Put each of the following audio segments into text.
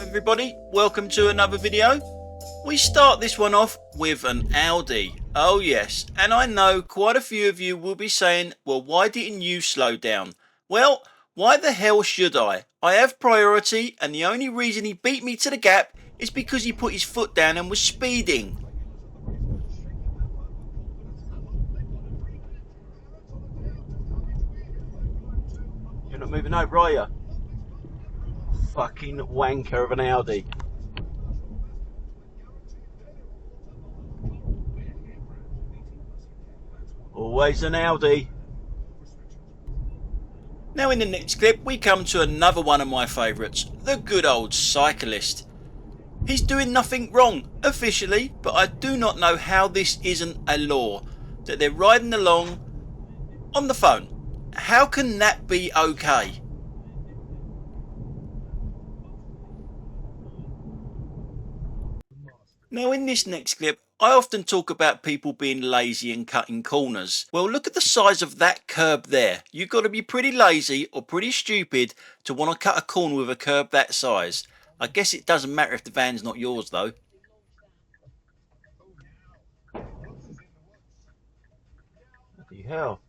Everybody, welcome to another video. We start this one off with an Audi. Oh yes, and I know quite a few of you will be saying, well, why didn't you slow down? Well, why the hell should I? I have priority, and the only reason he beat me to the gap is because he put his foot down and was speeding. You're not moving over, are you? Fucking wanker of an Audi. Always an Audi. Now in the next clip we come to another one of my favourites, the good old cyclist. He's doing nothing wrong officially, but I do not know how this isn't a law, that they're riding along on the phone. How can that be okay? Now in this next clip, I often talk about people being lazy and cutting corners. Well, look at the size of that curb there. You've got to be pretty lazy or pretty stupid to want to cut a corner with a curb that size. I guess it doesn't matter if the van's not yours though. Bloody hell.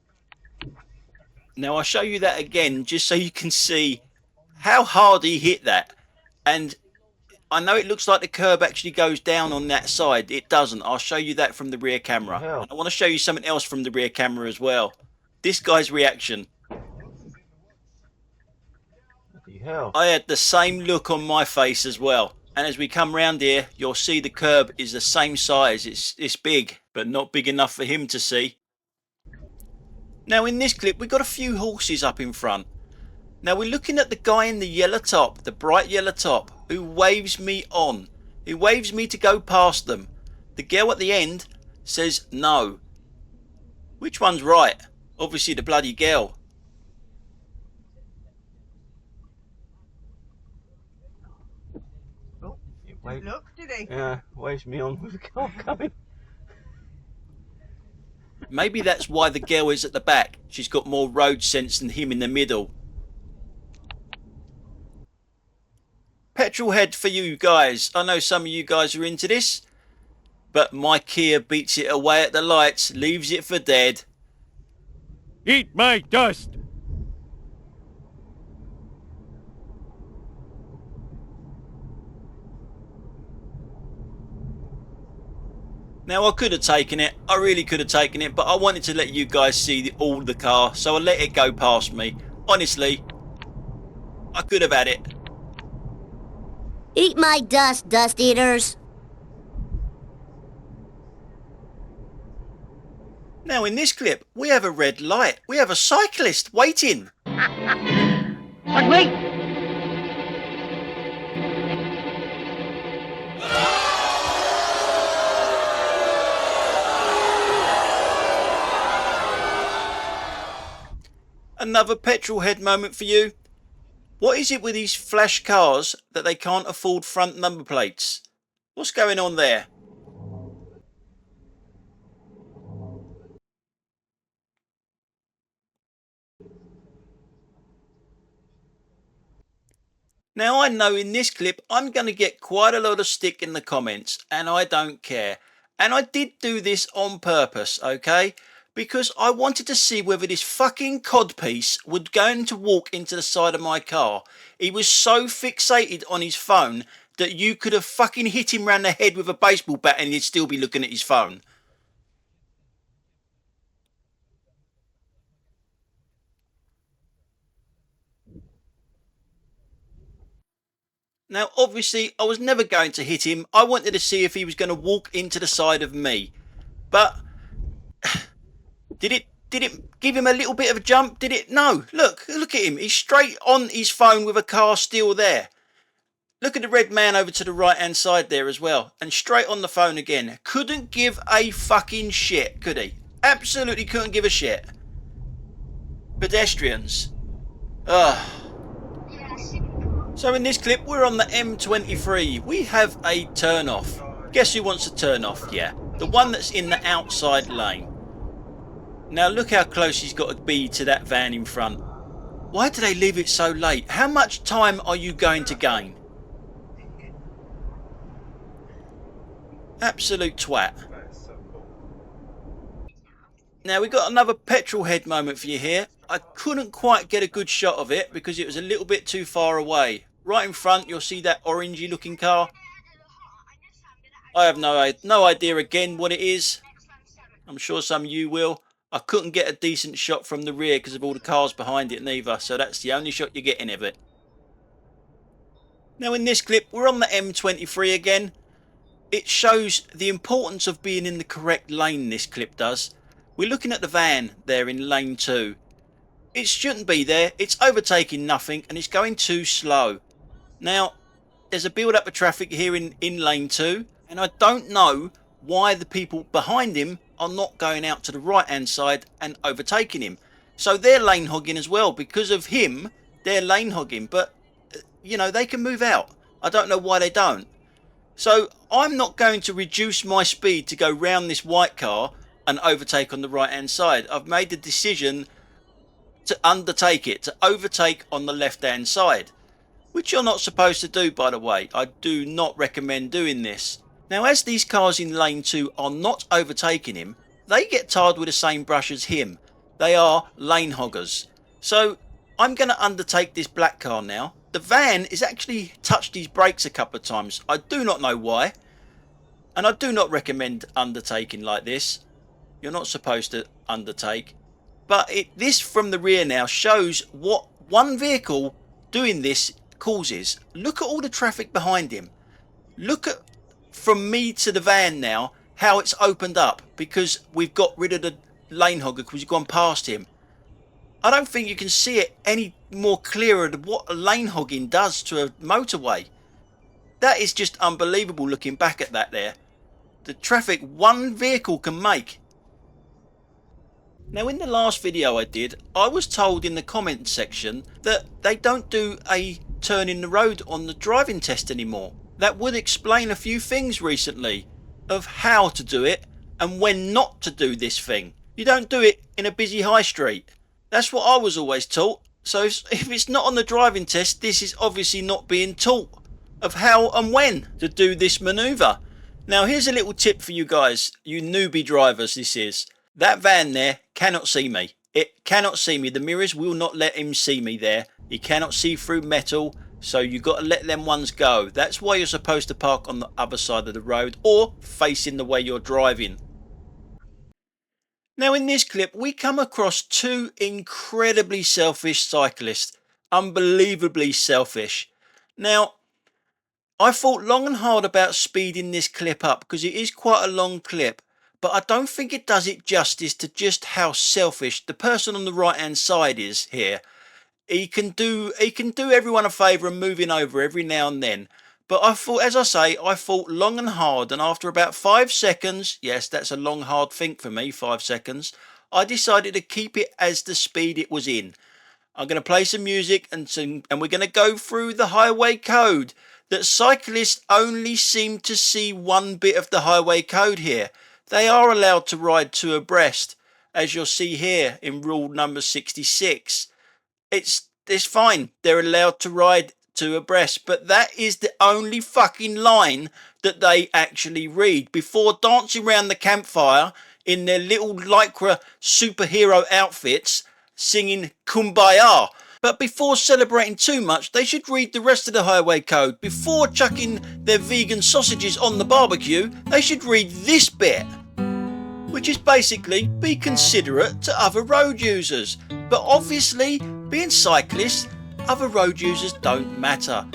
Now I'll show you that again just so you can see how hard he hit that. And I know it looks like the curb actually goes down on that side. It doesn't. I'll show you that from the rear camera. And I want to show you something else from the rear camera as well. This guy's reaction. Bloody hell. I had the same look on my face as well. And as we come round here, you'll see the curb is the same size. It's big, but not big enough for him to see. Now in this clip, we've got a few horses up in front. Now we're looking at the guy in the yellow top, the bright yellow top, who waves me on. He waves me to go past them. The girl at the end says no. Which one's right? Obviously the bloody girl. Oh, look, did he? Yeah, waves me on with the car coming. Maybe that's why the girl is at the back. She's got more road sense than him in the middle. Petrol head for you guys. I know some of you guys are into this, but my Kia beats it away at the lights, leaves it for dead. Eat my dust! Now I could have taken it, I really could have taken it, but I wanted to let you guys see all the car, so I let it go past me. Honestly, I could have had it. Eat my dust, dust eaters. Now in this clip, we have a red light. We have a cyclist waiting. But wait! Another petrol head moment for you. What is it with these flash cars that they can't afford front number plates? What's going on there? Now I know in this clip I'm going to get quite a lot of stick in the comments, and I don't care. And I did do this on purpose, okay? Because I wanted to see whether this fucking codpiece would going to walk into the side of my car. He was so fixated on his phone that you could have fucking hit him round the head with a baseball bat and he'd still be looking at his phone. Now obviously I was never going to hit him. I wanted to see if he was going to walk into the side of me. But Did it give him a little bit of a jump? Did it? No. Look at him. He's straight on his phone with a car still there. Look at the red man over to the right hand side there as well. And straight on the phone again. Couldn't give a fucking shit, could he? Absolutely couldn't give a shit. Pedestrians. Ugh. So in this clip we're on the M23. We have a turn off. Guess who wants to turn off? Yeah. The one that's in the outside lane. Now look how close he's got to be to that van in front. Why do they leave it so late? How much time are you going to gain? Absolute twat. Now we've got another petrol head moment for you here. I couldn't quite get a good shot of it because it was a little bit too far away. Right in front you'll see that orangey looking car. I have no idea again what it is. I'm sure some of you will. I couldn't get a decent shot from the rear because of all the cars behind it neither, so that's the only shot you're getting of it. Now in this clip we're on the M23 again. It shows the importance of being in the correct lane, this clip does. We're looking at the van there in lane 2. It shouldn't be there, it's overtaking nothing and it's going too slow. Now there's a build up of traffic here in lane 2 and I don't know why the people behind him are not going out to the right hand side and overtaking him. So they're lane hogging as well. Because of him they're lane hogging, but you know, they can move out. I don't know why they don't. So I'm not going to reduce my speed to go round this white car and overtake on the right hand side. I've made the decision to undertake it, to overtake on the left hand side, which you're not supposed to do, by the way. I do not recommend doing this. Now as these cars in lane 2 are not overtaking him, they get tarred with the same brush as him. They are lane hoggers. So I'm going to undertake this black car now. The van has actually touched his brakes a couple of times. I do not know why. And I do not recommend undertaking like this. You're not supposed to undertake. But this from the rear now shows what one vehicle doing this causes. Look at all the traffic behind him. Look at, from me to the van now, how it's opened up. Because we've got rid of the lane hogger because we've gone past him. I don't think you can see it any more clearer than what a lane hogging does to a motorway. That is just unbelievable looking back at that there. The traffic one vehicle can make. Now in the last video I did, I was told in the comment section that they don't do a turn in the road on the driving test anymore. That would explain a few things recently of how to do it and when not to do this thing. You don't do it in a busy high street. That's what I was always taught. So if it's not on the driving test, this is obviously not being taught of how and when to do this manoeuvre. Now here's a little tip for you guys, you newbie drivers this is. That van there cannot see me. It cannot see me. The mirrors will not let him see me there. He cannot see through metal. So you've got to let them ones go. That's why you're supposed to park on the other side of the road or facing the way you're driving. Now in this clip we come across two incredibly selfish cyclists. Unbelievably selfish. Now I thought long and hard about speeding this clip up because it is quite a long clip. But I don't think it does it justice to just how selfish the person on the right hand side is here. He can do everyone a favour and moving over every now and then. But I thought, as I say, I thought long and hard, and after about 5 seconds, yes, that's a long hard think for me, 5 seconds, I decided to keep it as the speed it was in. I'm going to play some music and we're going to go through the highway code. That cyclists only seem to see one bit of the highway code here. They are allowed to ride two abreast, as you'll see here in rule number 66. It's fine, they're allowed to ride two abreast, but that is the only fucking line that they actually read before dancing around the campfire in their little lycra superhero outfits singing Kumbaya. But before celebrating too much, they should read the rest of the highway code. Before chucking their vegan sausages on the barbecue, they should read this bit, which is basically be considerate to other road users. But obviously, being cyclists, other road users don't matter.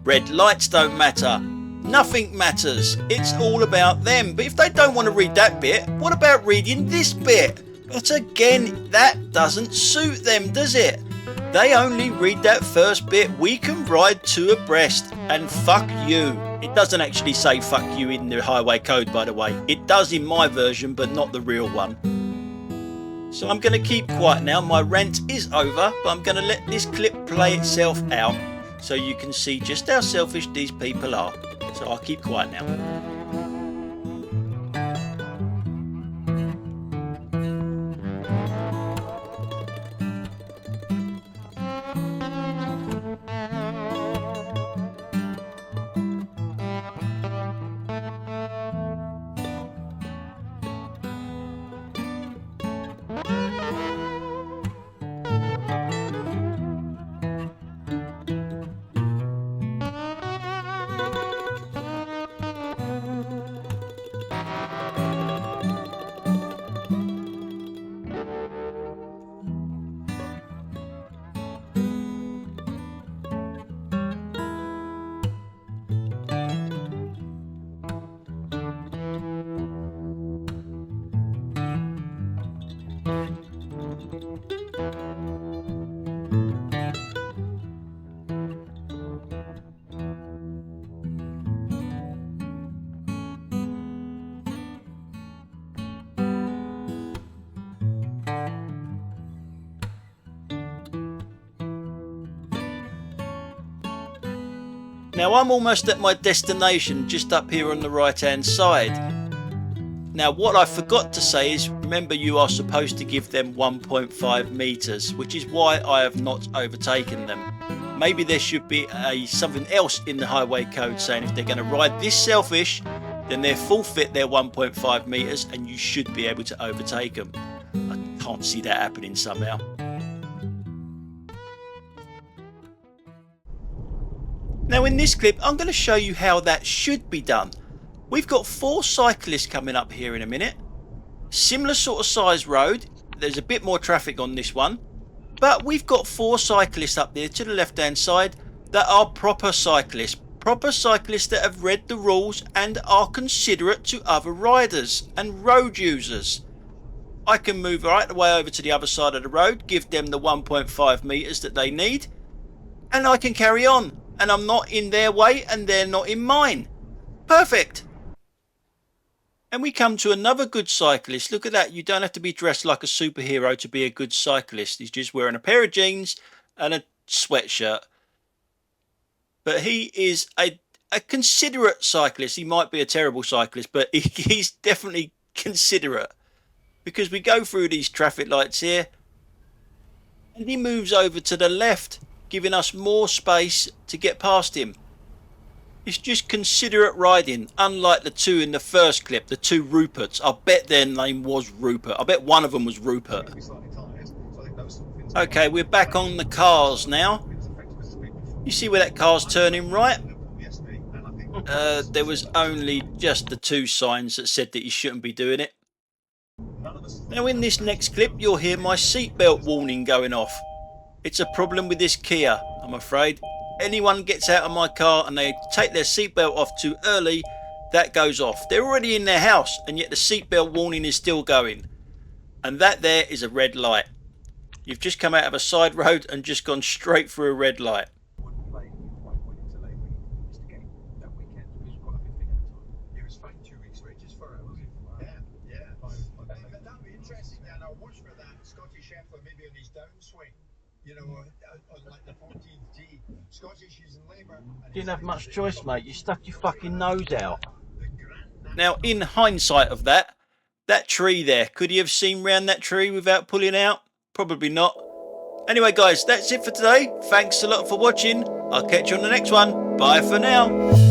Red lights don't matter. Nothing matters. It's all about them. But if they don't want to read that bit, what about reading this bit? But again, that doesn't suit them, does it? They only read that first bit, we can ride two abreast, and fuck you. It doesn't actually say fuck you in the highway code, by the way. It does in my version, but not the real one. So I'm going to keep quiet now. My rant is over, but I'm going to let this clip play itself out so you can see just how selfish these people are. So I'll keep quiet now. Now I'm almost at my destination, just up here on the right hand side. Now what I forgot to say is, remember you are supposed to give them 1.5 meters, which is why I have not overtaken them. Maybe there should be something else in the highway code saying if they're going to ride this selfish, then they're forfeit their 1.5 meters and you should be able to overtake them. I can't see that happening somehow. Now in this clip I'm going to show you how that should be done. We've got 4 cyclists coming up here in a minute. Similar sort of size road. There's a bit more traffic on this one. But we've got 4 cyclists up there to the left hand side that are proper cyclists. Proper cyclists that have read the rules and are considerate to other riders and road users. I can move right the way over to the other side of the road, give them the 1.5 meters that they need, and I can carry on. And I'm not in their way and they're not in mine. Perfect. And we come to another good cyclist. Look at that. You don't have to be dressed like a superhero to be a good cyclist. He's just wearing a pair of jeans and a sweatshirt. But he is a considerate cyclist. He might be a terrible cyclist, but he's definitely considerate. Because we go through these traffic lights here. And he moves over to the left, giving us more space to get past him. It's just considerate riding, unlike the 2 in the first clip, the 2 Ruperts. I bet their name was Rupert. I bet one of them was Rupert. Okay, we're back on the cars now. You see where that car's turning right? There was only just the 2 signs that said that you shouldn't be doing it. Now in this next clip, you'll hear my seatbelt warning going off. It's a problem with this Kia, I'm afraid. Anyone gets out of my car and they take their seatbelt off too early, that goes off. They're already in their house and yet the seatbelt warning is still going. And that there is a red light. You've just come out of a side road and just gone straight through a red light. Didn't have much choice, mate. You stuck your fucking nose out. Now, in hindsight of that tree there, could he have seen round that tree without pulling out? Probably not. Anyway, guys, that's it for today. Thanks a lot for watching. I'll catch you on the next one. Bye for now.